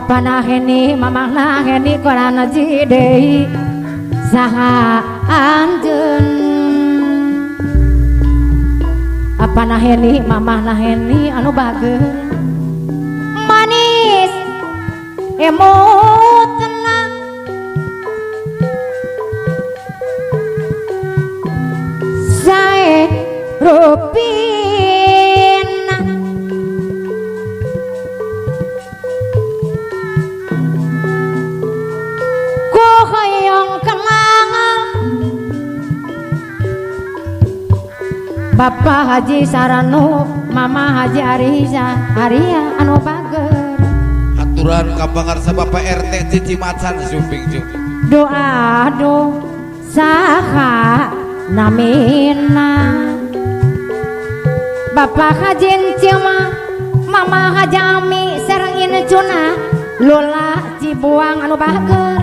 apa naheni mamah naheni korana jidei saha anjeun apa naheni mamah naheni anu bageun manis emot tenang sae rupina ku hoyong kenang Bapak Haji Saranu Mama Haji Arisa Aria anu bager aturan kapangarsa Bapak RT Cici Macan sumping doa saha namina Bapak Haji Encima Mama Haji Ami sareng Inecuna Lola Cibuang anu bager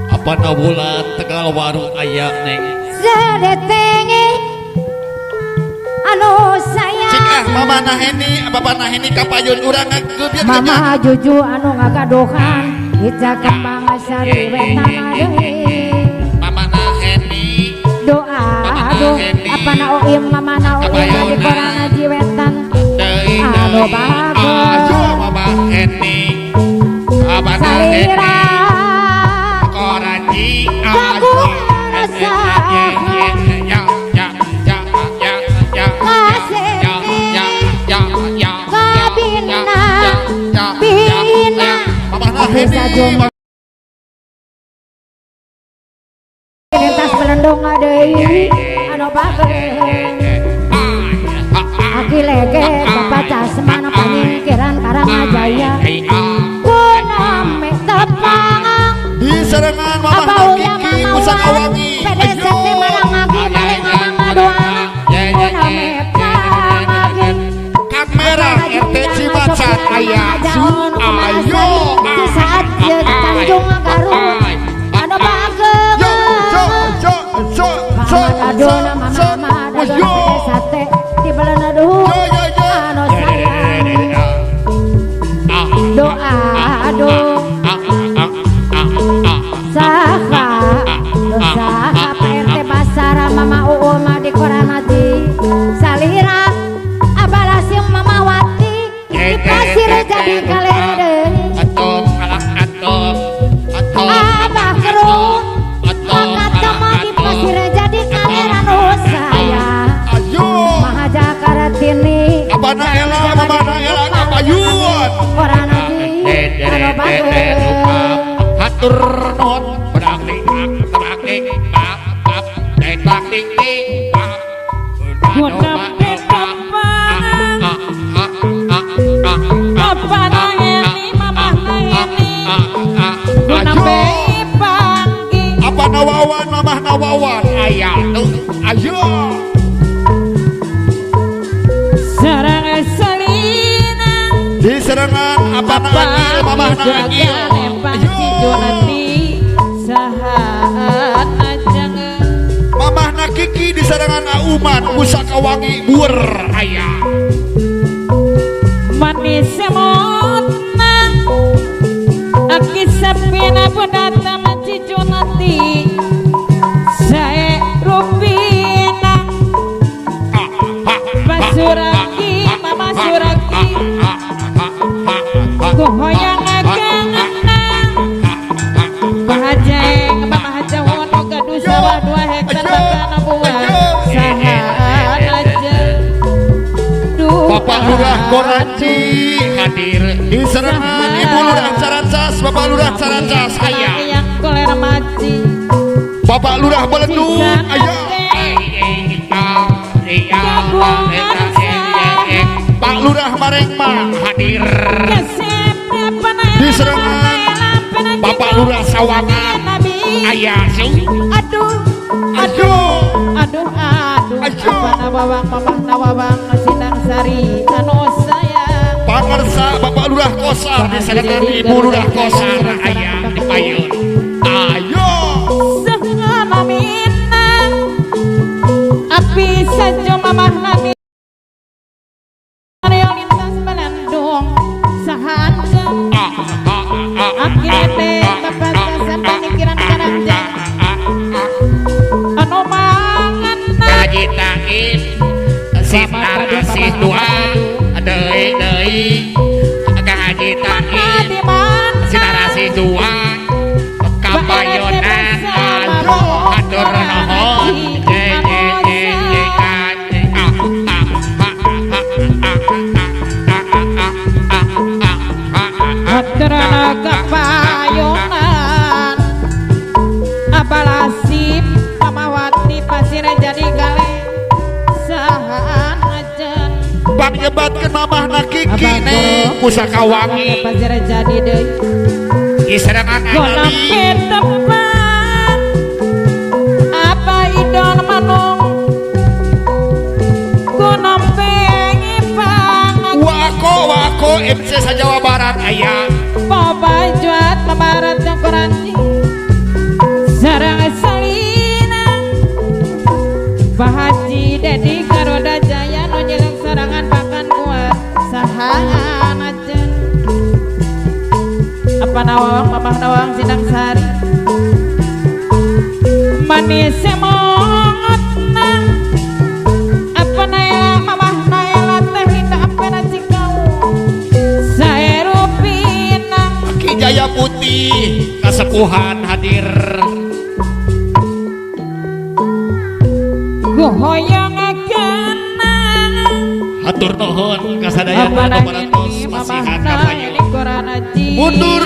apa nabulat Tegal warung aya neng sedetenge anu sayang cik mama naheni bapak naheni kapayun urang ngegebiet mama juju anu ngagadohan hija kembang sari wetana deui mama naheni doa apa na oim mama na oim di korana jiwetan anu bagus mama naheni mama naheni koraji bagus rasa bisa jumpa lintas belendong deui anu bagus aki lege bapak casmana panyingkiran Karangajaya kuname tepang di serengan mama Kiki pusaka wangi pedesek di Marangagi balik ngomong doa kuname pangagin kamera RT Cimacan aya ayo saat ye Tanjung Garut anu bageun adona mama sate di belana duh anu sayang doa saha Pak RT Basara mama Uul mah di Koranati salira abalasim mama Wati di pasir jadi kalere abah kerut kata mah di pasir jadi kalere nu sayang Mahaja Karatini abana ela kapayun Koranati anu bageun hatur nuhun berakting pap detak ting pap Papa naheni mama naheni kunambe panggi apa nawawan mamah nawawan aya tuh ayo sareng selina di serengan apa nangil mamah nangil ayo sahat ajang mamah nakiki di serengan auman pusaka wangi buer aya manis semutna aki sapina pedata macijonati sae rupina basuraki mama suraki kuhoyang agangna bahajeng bahaja wono gaduh sawah 2 hektar bakana buah sahat aja Bapak Lurah Koranci hadir di serengan Ibu Lurah Caracas Bapak Lurah Caracas aya yang kolera maci Bapak Lurah Belendung aya Pak Lurah Marengma hadir di serengan Bapak Lurah Sawangan aya aduh apa nawawang mamah nawawang Sindang Sari anu sayang pangarsa Bapak Lurah Kosar di serengan Ibu Lurah Kosar aya di payun ayo sehingga minang api saja mamah nami lintas Belendung sahanca akhirnya bapak sampai pikiran karanjang anu mangan kajitain sinar sidua deui kajitain sinar sidua kabayonan atur nuhun Hadrana kapayonan abalasip pamawati pasir jadi gale sahaan ajen bang nyebatkeun mamahna Kiki ne pusaka wangi pasir jadi deui diserangan kolam Ali kedepan apa idon manung kolam pengipang wako MC Jawa Barat aya pabajuat mabarat yang koranci sarang salina Bahaji Dedi Garuda Jaya nonjeleng sarangan pakan kuat sahaan ajen apa nawang mamah nawang sidang sari manis semongot nang apa naya mamah naya teh hinda apa nasi kau saya rupinang Ki Jaya Putih kasepuhan hadir gohoyang kenang hatur nuhun kasadayana apa parantos naya masihan mamah kapayu naya di koran aji mundur